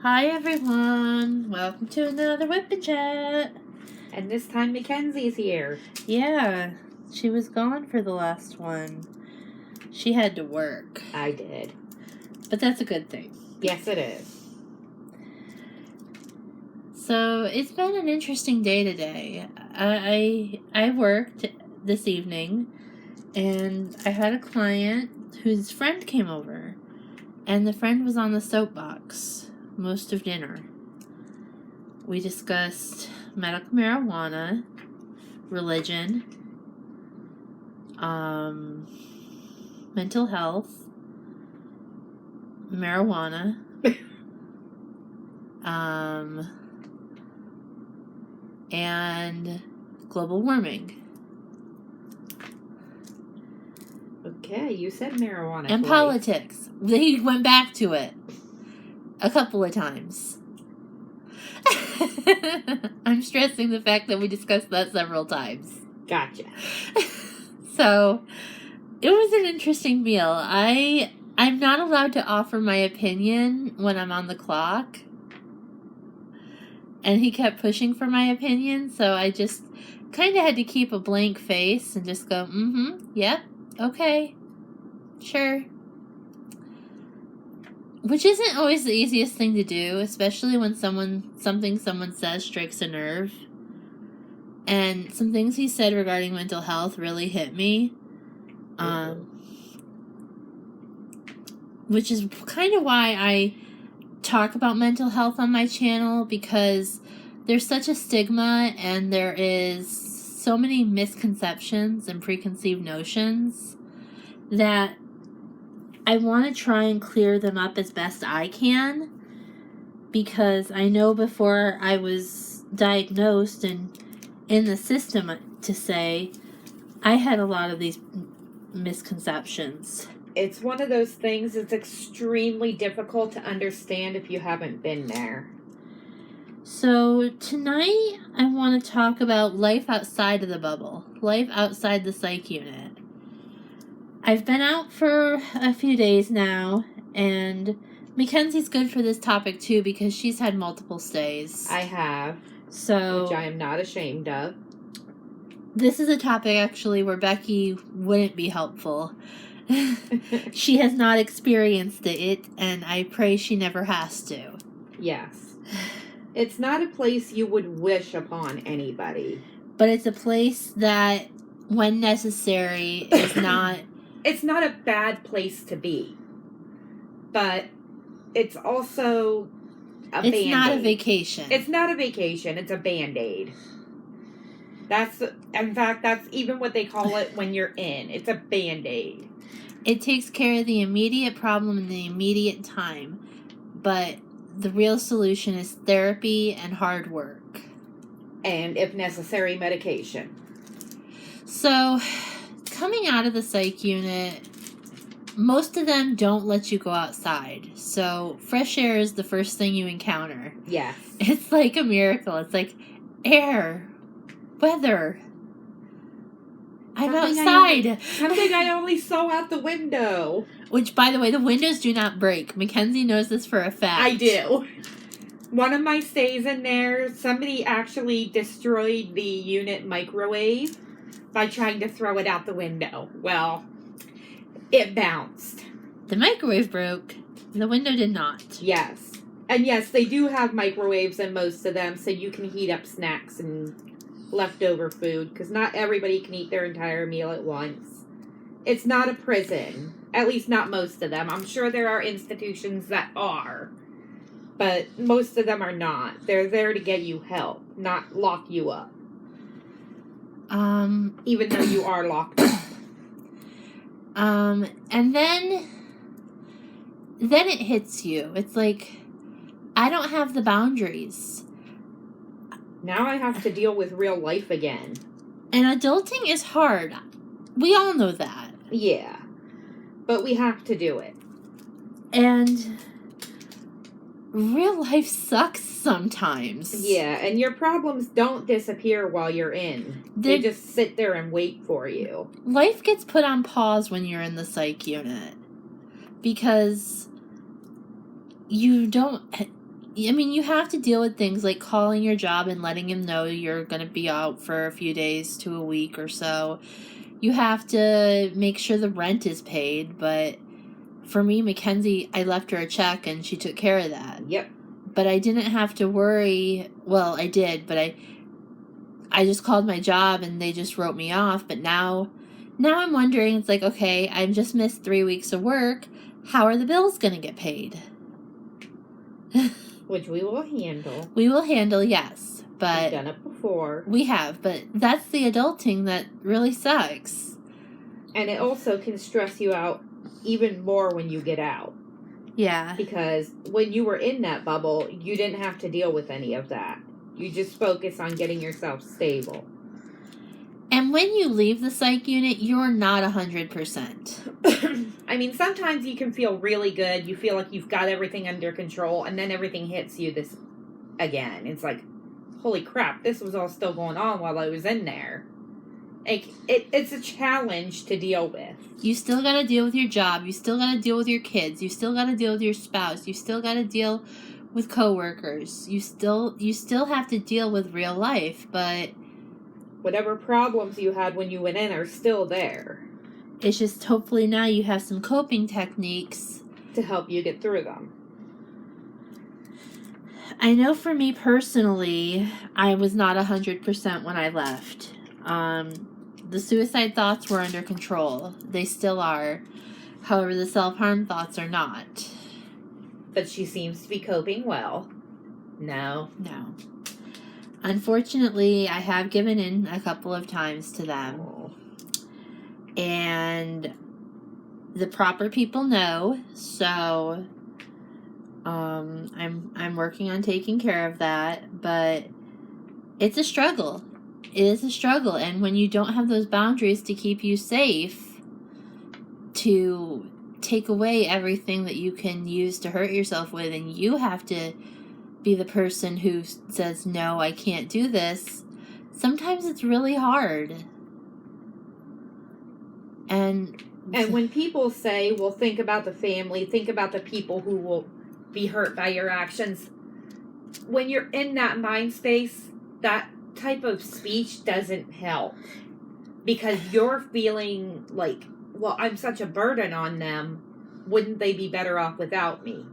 Hi everyone, welcome to another Whippin' Chat. And this time Mackenzie's here. Yeah, she was gone for the last one. She had to work. I did. But that's a good thing. Yes, it is. So, it's been an interesting day today. I worked this evening, and I had a client whose friend came over, and the friend was on the soapbox most of dinner. We discussed medical marijuana, religion, mental health, marijuana, and global warming. Okay, you said marijuana. And twice. politics. They went back to it a couple of times. I'm stressing the fact that we discussed that several times. Gotcha. So, it was an interesting meal. I'm not allowed to offer my opinion when I'm on the clock. And he kept pushing for my opinion, so I just kind of had to keep a blank face and just go, yep, okay, sure. Which isn't always the easiest thing to do, especially when something someone says strikes a nerve. And some things he said regarding mental health really hit me. Which is kind of why I talk about mental health on my channel, because there's such a stigma and there is so many misconceptions and preconceived notions that I want to try and clear them up as best I can, because I know before I was diagnosed and in the system, to say, I had a lot of these misconceptions. It's one of those things that's extremely difficult to understand if you haven't been there. So tonight I want to talk about life outside of the bubble, life outside the psych unit. I've been out for a few days now, and Mackenzie's good for this topic too because she's had multiple stays. I have. So, which I am not ashamed of. This is a topic actually where Becky wouldn't be helpful. She has not experienced it, and I pray she never has to. Yes. It's not a place you would wish upon anybody. But it's a place that, when necessary, is not... It's not a bad place to be. But it's also a Band-Aid. It's not a vacation. It's not a vacation. It's a Band-Aid. In fact, that's even what they call it when you're in. It's a Band-Aid. It takes care of the immediate problem in the immediate time. But the real solution is therapy and hard work. And, if necessary, medication. So, coming out of the psych unit, most of them don't let you go outside. So, fresh air is the first thing you encounter. Yes. It's like a miracle. It's like air, weather. I'm outside. Something I only saw out the window. Which, by the way, the windows do not break. Mackenzie knows this for a fact. I do. One of my stays in there, somebody actually destroyed the unit microwave by trying to throw it out the window. Well, it bounced. The microwave broke. The window did not. Yes. And yes, they do have microwaves in most of them, so you can heat up snacks and leftover food, because not everybody can eat their entire meal at once. It's not a prison. At least not most of them. I'm sure there are institutions that are. But most of them are not. They're there to get you help, not lock you up. Even though you are locked up. And then it hits you. It's like, I don't have the boundaries. Now I have to deal with real life again. And adulting is hard. We all know that. Yeah. But we have to do it. And real life sucks sometimes. Yeah, and your problems don't disappear while you're in. They just sit there and wait for you. Life gets put on pause when you're in the psych unit. Because you don't... I mean, you have to deal with things like calling your job and letting them know you're going to be out for a few days to a week or so. You have to make sure the rent is paid, but for me, Mackenzie, I left her a check and she took care of that. Yep. But I didn't have to worry. Well, I did, but I just called my job and they just wrote me off. But now I'm wondering, it's like, okay, I've just missed 3 weeks of work. How are the bills going to get paid? Which we will handle. We will handle, yes. But We've done it before. we have, but that's the adulting that really sucks. And it also can stress you out even more when you get out. Yeah. Because when you were in that bubble, you didn't have to deal with any of that. You just focus on getting yourself stable. And when you leave the psych unit, you're not 100%. I mean, sometimes you can feel really good. You feel like you've got everything under control, and then everything hits you this again. It's like, holy crap, this was all still going on while I was in there. Like, it's a challenge to deal with. You still got to deal with your job. You still got to deal with your kids. You still got to deal with your spouse. You still got to deal with coworkers. You still have to deal with real life, but whatever problems you had when you went in are still there. It's just hopefully now you have some coping techniques to help you get through them. I know for me personally, I was not 100% when I left. The suicide thoughts were under control. They still are. However, the self-harm thoughts are not. But she seems to be coping well. No. Unfortunately, I have given in a couple of times to them. Oh. And the proper people know, so I'm working on taking care of that, but it's a struggle. It is a struggle, and when you don't have those boundaries to keep you safe, to take away everything that you can use to hurt yourself with, and you have to be the person who says, no, I can't do this, sometimes it's really hard. And when people say, well, think about the family, think about the people who will be hurt by your actions, when you're in that mind space, that type of speech doesn't help. Because you're feeling like, well, I'm such a burden on them. Wouldn't they be better off without me?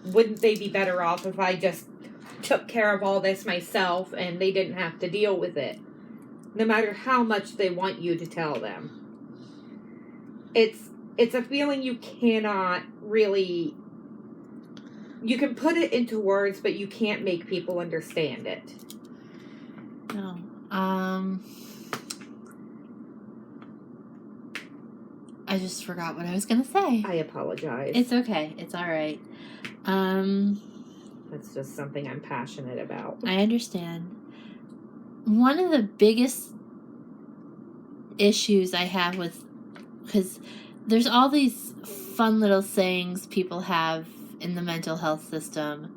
Wouldn't they be better off if I just took care of all this myself and they didn't have to deal with it? No matter how much they want you to tell them. It's a feeling you cannot really... You can put it into words, but you can't make people understand it. No. I just forgot what I was going to say. I apologize. It's okay. It's all right. That's just something I'm passionate about. I understand. One of the biggest issues I have with... Because there's all these fun little sayings people have in the mental health system.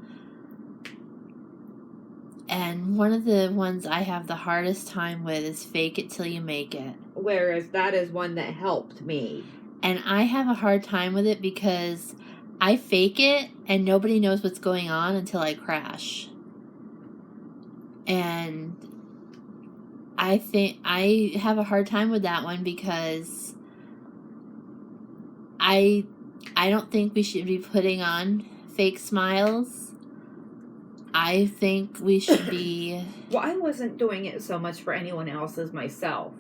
And one of the ones I have the hardest time with is fake it till you make it. Whereas that is one that helped me. And I have a hard time with it because I fake it and nobody knows what's going on until I crash. And I think I have a hard time with that one because I don't think we should be putting on fake smiles. I think we should be... Well, I wasn't doing it so much for anyone else as myself.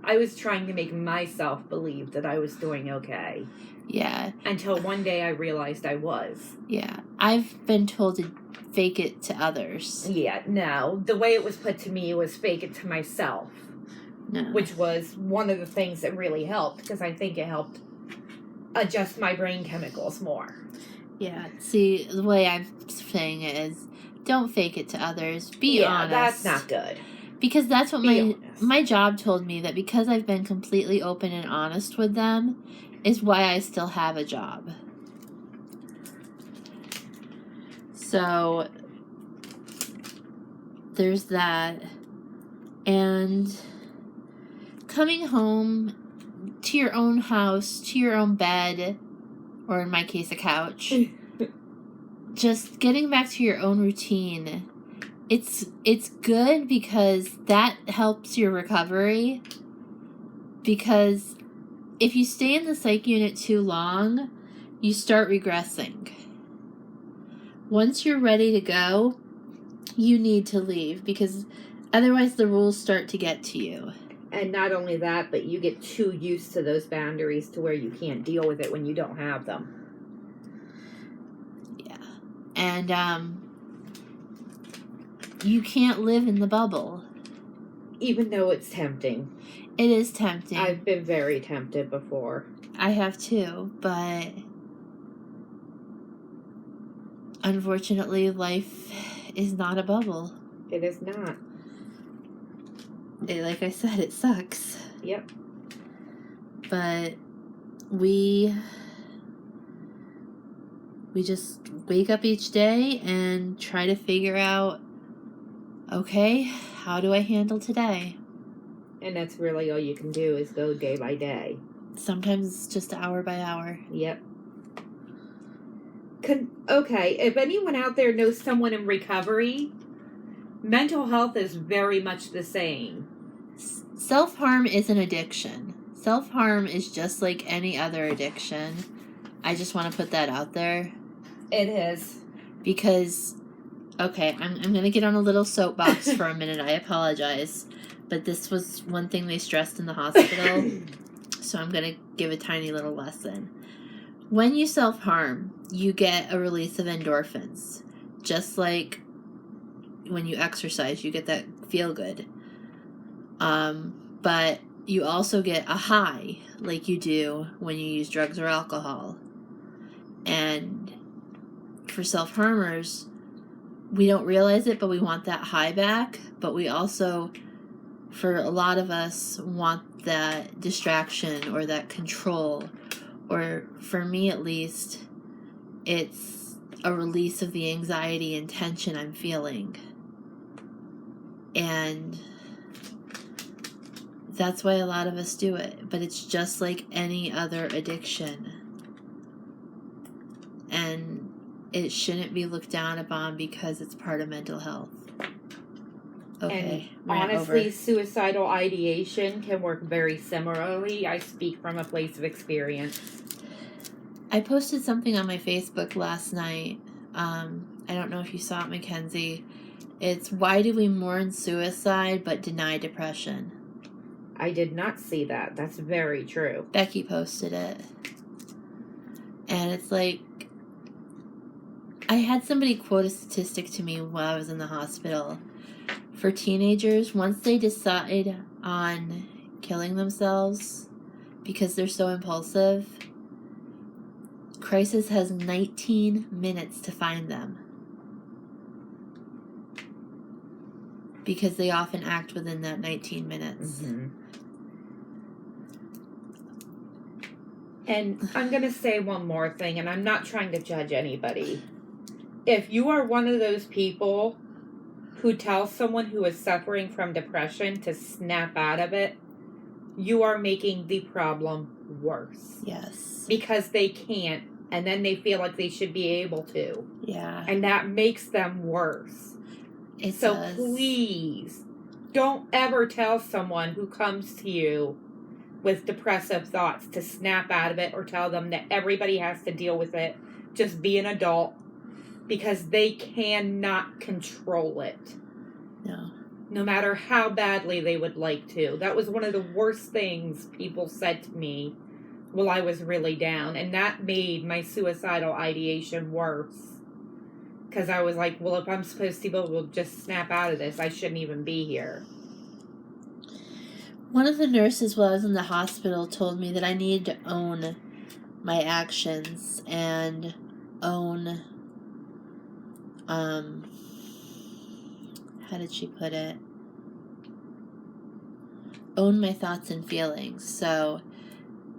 I was trying to make myself believe that I was doing okay. Yeah. Until one day I realized I was. Yeah. I've been told to fake it to others. Yeah, no. The way it was put to me was fake it to myself. No. Which was one of the things that really helped, because I think it helped adjust my brain chemicals more. Yeah. See, the way I'm saying it is, don't fake it to others. Be honest. That's not good. Because that's what my job told me, that because I've been completely open and honest with them is why I still have a job. So there's that. And coming home to your own house, to your own bed, or in my case, a couch, just getting back to your own routine, it's good because that helps your recovery. Because if you stay in the psych unit too long, you start regressing. Once you're ready to go, you need to leave because otherwise the rules start to get to you. And not only that, but you get too used to those boundaries to where you can't deal with it when you don't have them. Yeah. And you can't live in the bubble. Even though it's tempting. It is tempting. I've been very tempted before. I have too, but unfortunately life is not a bubble. It is not. Like I said, it sucks. Yep. But we just wake up each day and try to figure out, okay, how do I handle today? And that's really all you can do is go day by day. Sometimes it's just hour by hour. Yep. Okay, if anyone out there knows someone in recovery, mental health is very much the same. Self-harm is an addiction. Self-harm is just like any other addiction. I just want to put that out there. It is. Because, okay, I'm going to get on a little soapbox for a minute. I apologize. But this was one thing they stressed in the hospital. So I'm going to give a tiny little lesson. When you self-harm, you get a release of endorphins. Just like when you exercise, you get that feel-good. But you also get a high, like you do when you use drugs or alcohol. And for self-harmers, we don't realize it, but we want that high back. But we also, for a lot of us, want that distraction or that control. Or for me at least, it's a release of the anxiety and tension I'm feeling. And that's why a lot of us do it. But it's just like any other addiction. And it shouldn't be looked down upon because it's part of mental health. Okay. And honestly, suicidal ideation can work very similarly. I speak from a place of experience. I posted something on my Facebook last night. I don't know if you saw it, Mackenzie. It's why do we mourn suicide but deny depression? I did not see that. That's very true. Becky posted it. And it's like, I had somebody quote a statistic to me while I was in the hospital. For teenagers, once they decide on killing themselves because they're so impulsive, crisis has 19 minutes to find them. Because they often act within that 19 minutes. Mm-hmm. And I'm going to say one more thing, and I'm not trying to judge anybody. If you are one of those people who tells someone who is suffering from depression to snap out of it, you are making the problem worse. Yes. Because they can't, and then they feel like they should be able to. Yeah. And that makes them worse. It so does. Please, don't ever tell someone who comes to you with depressive thoughts to snap out of it or tell them that everybody has to deal with it. Just be an adult. Because they cannot control it. No. No matter how badly they would like to. That was one of the worst things people said to me while I was really down. And that made my suicidal ideation worse. Because I was like, well, if I'm supposed to be able to just snap out of this, I shouldn't even be here. One of the nurses while I was in the hospital told me that I needed to own my actions and own... how did she put it? Own my thoughts and feelings. So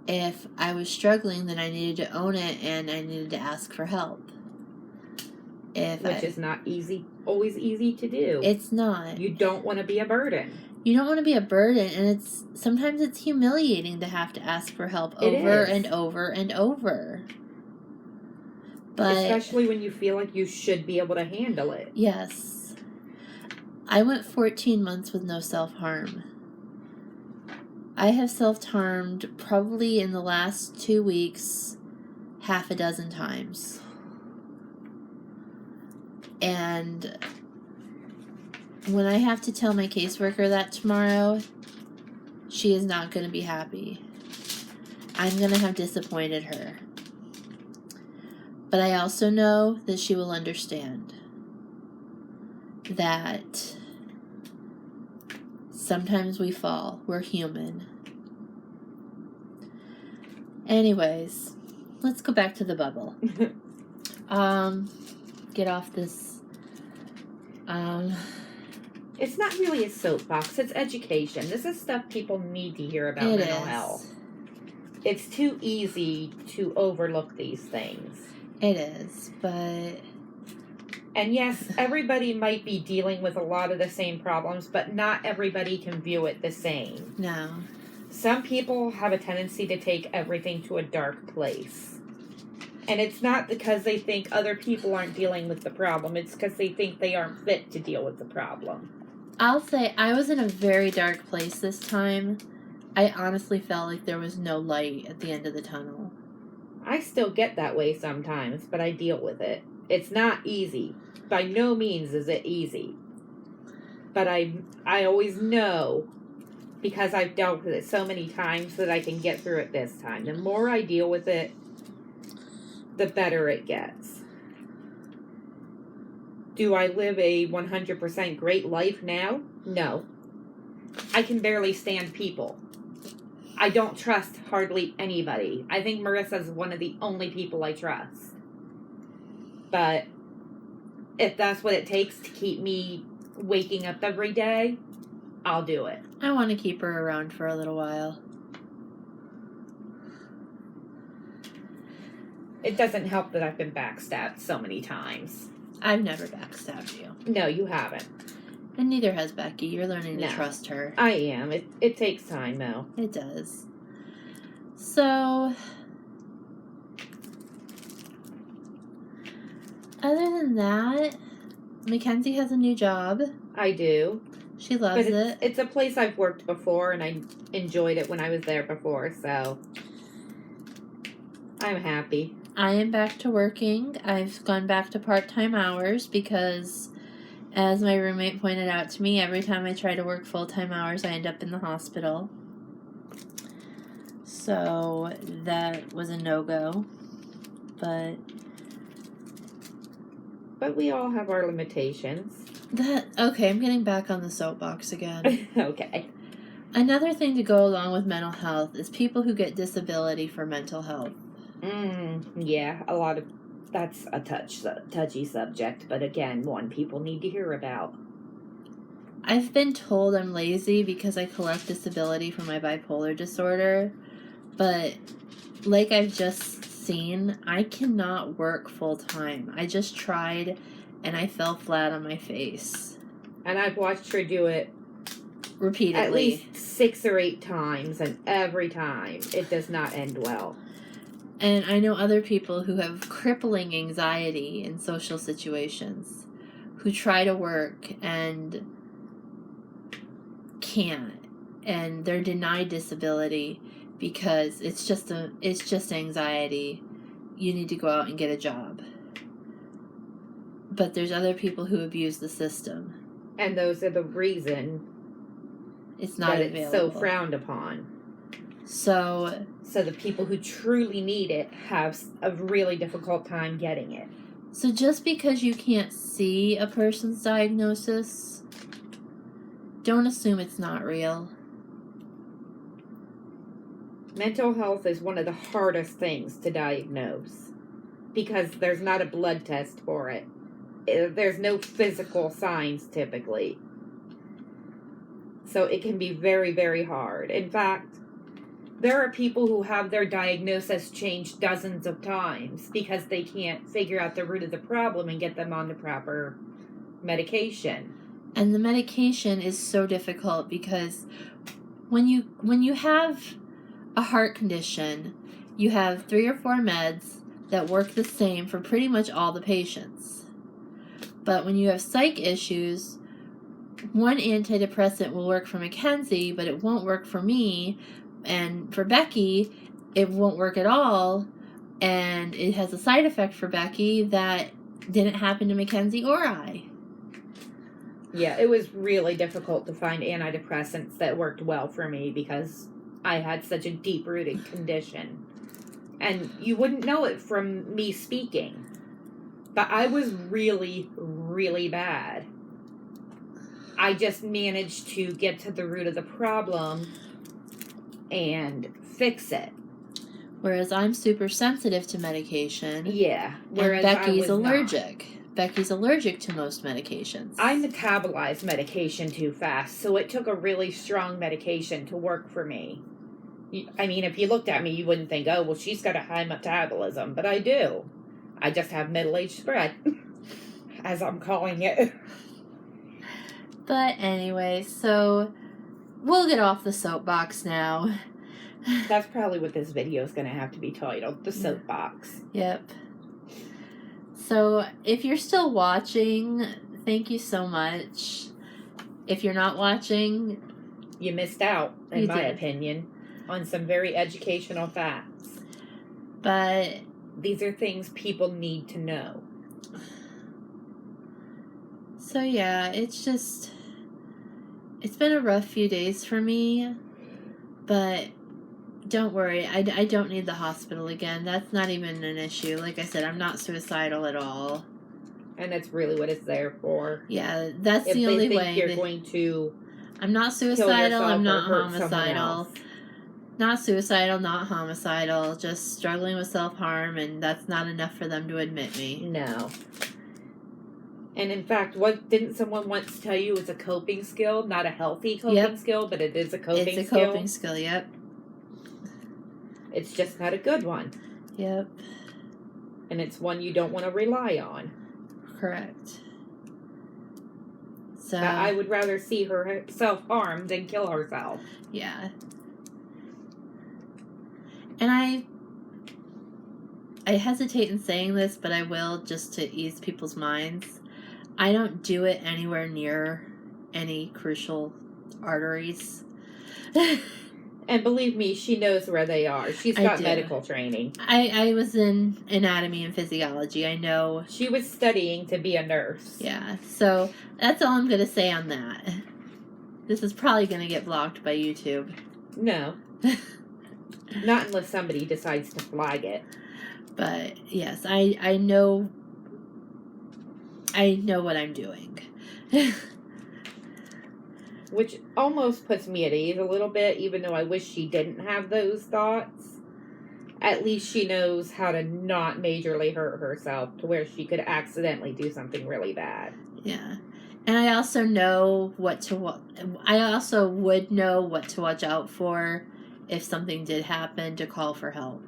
if I was struggling, then I needed to own it and I needed to ask for help. Which is not always easy to do. It's not. You don't want to be a burden. You don't want to be a burden, and sometimes it's humiliating to have to ask for help over and over and over. But especially when you feel like you should be able to handle it. yes. I went 14 months with no self-harm. I have self-harmed probably in the last 2 weeks half a dozen times. And when I have to tell my caseworker that tomorrow, she is not going to be happy. I'm going to have disappointed her. But I also know that she will understand that sometimes we fall. We're human. Anyways, let's go back to the bubble. Get off this. It's not really a soapbox, it's education. This is stuff people need to hear about It mental is. health. It's too easy to overlook these things. It is, but And yes, everybody might be dealing with a lot of the same problems, but not everybody can view it the same. no. Some people have a tendency to take everything to a dark place. And it's not because they think other people aren't dealing with the problem, it's because they think they aren't fit to deal with the problem. I'll say I was in a very dark place this time. I honestly felt like there was no light at the end of the tunnel. I still get that way sometimes, but I deal with it. It's not easy. By no means is it easy. But I always know, because I've dealt with it so many times, that I can get through it this time. The more I deal with it, the better it gets. Do I live a 100% great life now? No. I can barely stand people. I don't trust hardly anybody. I think Marissa's one of the only people I trust. But if that's what it takes to keep me waking up every day, I'll do it. I want to keep her around for a little while. It doesn't help that I've been backstabbed so many times. I've never backstabbed you. No, you haven't. And neither has Becky. You're learning to No. trust her. I am. It takes time, though. It does. So, other than that, Mackenzie has a new job. I do. She loves But it. it's a place I've worked before, and I enjoyed it when I was there before, so I'm happy. I am back to working. I've gone back to part-time hours because, as my roommate pointed out to me, every time I try to work full-time hours, I end up in the hospital. So that was a no-go. But we all have our limitations. okay, I'm getting back on the soapbox again. Okay. Another thing to go along with mental health is people who get disability for mental health. Yeah, that's a touchy subject, but again, one people need to hear about. I've been told I'm lazy because I collect disability for my bipolar disorder, but like I've just seen, I cannot work full time. I just tried and I fell flat on my face. And I've watched her do it Repeatedly. at least 6 or 8 times, and every time it does not end well. And I know other people who have crippling anxiety in social situations who try to work and can't, and they're denied disability because it's just anxiety. You need to go out and get a job. But there's other people who abuse the system. And those are the reason It's not that available. it's so frowned upon. So the people who truly need it have a really difficult time getting it. So just because you can't see a person's diagnosis, don't assume it's not real. Mental health is one of the hardest things to diagnose because there's not a blood test for it. There's no physical signs typically. So it can be very, very hard. In fact, there are people who have their diagnosis changed dozens of times because they can't figure out the root of the problem and get them on the proper medication. And the medication is so difficult because when you have a heart condition, you have 3 or 4 meds that work the same for pretty much all the patients. But when you have psych issues, one antidepressant will work for Mackenzie, but it won't work for me. And for Becky, it won't work at all. And it has a side effect for Becky that didn't happen to Mackenzie or I. Yeah, it was really difficult to find antidepressants that worked well for me because I had such a deep-rooted condition. And you wouldn't know it from me speaking. But I was really, really bad. I just managed to get to the root of the problem and fix it. Whereas I'm super sensitive to medication. Yeah. And Whereas Becky's I was allergic. Not. Becky's allergic to most medications. I metabolized medication too fast, so it took a really strong medication to work for me. I mean, if you looked at me, you wouldn't think, oh, well, she's got a high metabolism, but I do. I just have middle-aged spread, as I'm calling it. But anyway, so we'll get off the soapbox now. That's probably what this video is going to have to be titled, The Soapbox. Yep. So, if you're still watching, thank you so much. If you're not watching, you missed out, in You my did. opinion, on some very educational facts. But These are things people need to know. so yeah, it's been a rough few days for me, but don't worry, I don't need the hospital again. That's not even an issue. Like I said, I'm not suicidal at all. And that's really what it's there for. Yeah, that's If the they only think way. you're going to I'm not kill suicidal, yourself I'm or not hurt someone homicidal. else. Not suicidal, not homicidal, just struggling with self-harm, and that's not enough for them to admit me. No. And in fact, what didn't someone once tell you it's a coping skill? Not a healthy coping skill, but it is a coping skill. It's a coping skill, yep. It's just not a good one. Yep, And it's one you don't want to rely on. correct. So, I would rather see her self-harm than kill herself. yeah. And I hesitate in saying this, but I will just to ease people's minds. I don't do it anywhere near any crucial arteries. And believe me, she knows where they are. She's I got do. medical training. I was in anatomy and physiology. I know. She was studying to be a nurse. Yeah, so that's all I'm going to say on that. This is probably going to get blocked by YouTube. No. Not unless somebody decides to flag it. But yes, I know what I'm doing. Which almost puts me at ease a little bit, even though I wish she didn't have those thoughts. At least she knows how to not majorly hurt herself to where she could accidentally do something really bad. Yeah. And I also know I also would know what to watch out for if something did happen, to call for help.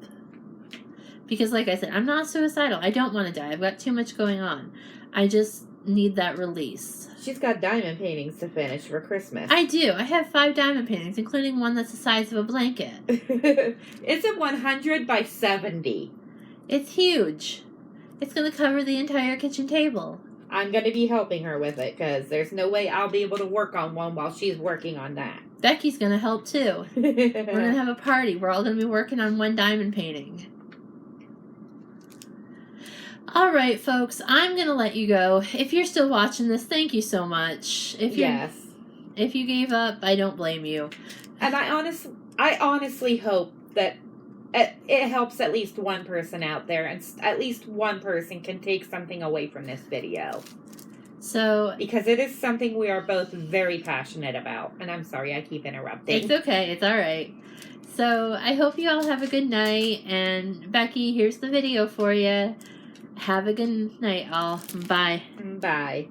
Because like I said, I'm not suicidal. I don't want to die. I've got too much going on. I just need that release. She's got diamond paintings to finish for Christmas. I do. I have 5 diamond paintings, including one that's the size of a blanket. It's a 100 by 70. It's huge. It's going to cover the entire kitchen table. I'm going to be helping her with it, because there's no way I'll be able to work on one while she's working on that. Becky's going to help, too. We're going to have a party. We're all going to be working on one diamond painting. All right, folks, I'm going to let you go. If you're still watching this, thank you so much. If you gave up, I don't blame you. And I honestly hope that it helps at least one person out there, and at least one person can take something away from this video. So, because it is something we are both very passionate about. And I'm sorry, I keep interrupting. It's okay. It's all right. So, I hope you all have a good night. And, Becky, here's the video for you. Have a good night, all. Bye. Bye.